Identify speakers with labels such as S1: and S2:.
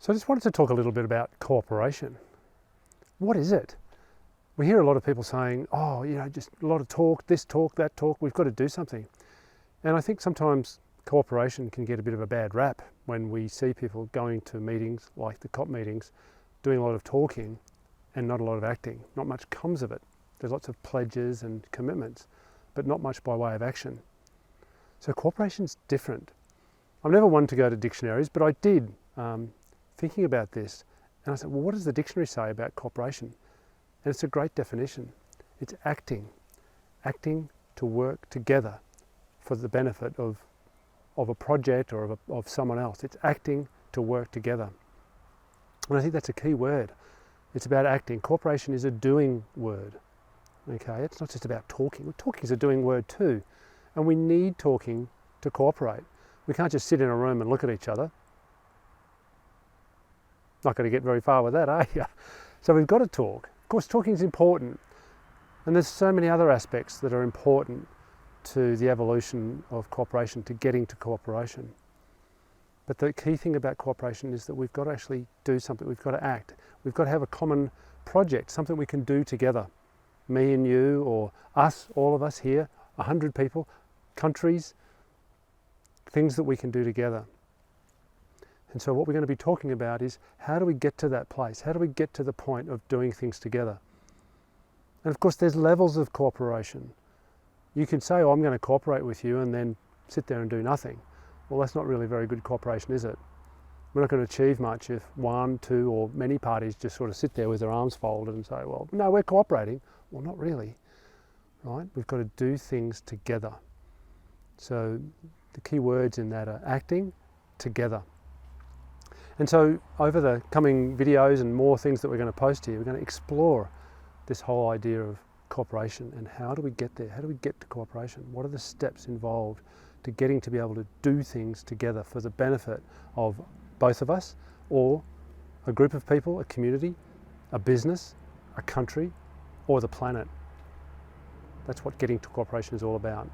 S1: So I just wanted to talk a little bit about cooperation. What is it? We hear a lot of people saying, oh, just a lot of talk, this talk, that talk, we've got to do something. And I think sometimes cooperation can get a bit of a bad rap when we see people going to meetings like the COP meetings, doing a lot of talking and not a lot of acting. Not much comes of it. There's lots of pledges and commitments, but not much by way of action. So cooperation's different. I'm never one to go to dictionaries, but I did, thinking about this, and I said, well, what does the dictionary say about cooperation? And it's a great definition. It's acting to work together for the benefit of a project or of someone else. It's acting to work together. And I think that's a key word. It's about acting. Cooperation is a doing word. Okay, it's not just about talking. Talking is a doing word too. And we need talking to cooperate. We can't just sit in a room and look at each other. Not going to get very far with that, are you? So we've got to talk. Of course, talking is important. And there's so many other aspects that are important to the evolution of cooperation, to getting to cooperation. But the key thing about cooperation is that we've got to actually do something. We've got to act. We've got to have a common project, something we can do together. Me and you, or us, all of us here, 100 people, countries, things that we can do together. And so what we're going to be talking about is, how do we get to that place? How do we get to the point of doing things together? And of course there's levels of cooperation. You can say, oh, I'm going to cooperate with you, and then sit there and do nothing. Well, that's not really very good cooperation, is it? We're not going to achieve much if one, two, or many parties just sort of sit there with their arms folded and say, well, no, we're cooperating. Well, not really, right? We've got to do things together. So the key words in that are acting together. And so over the coming videos and more things that we're going to post here, we're going to explore this whole idea of cooperation and how do we get there? How do we get to cooperation? What are the steps involved to getting to be able to do things together for the benefit of both of us, or a group of people, a community, a business, a country, or the planet? That's what getting to cooperation is all about.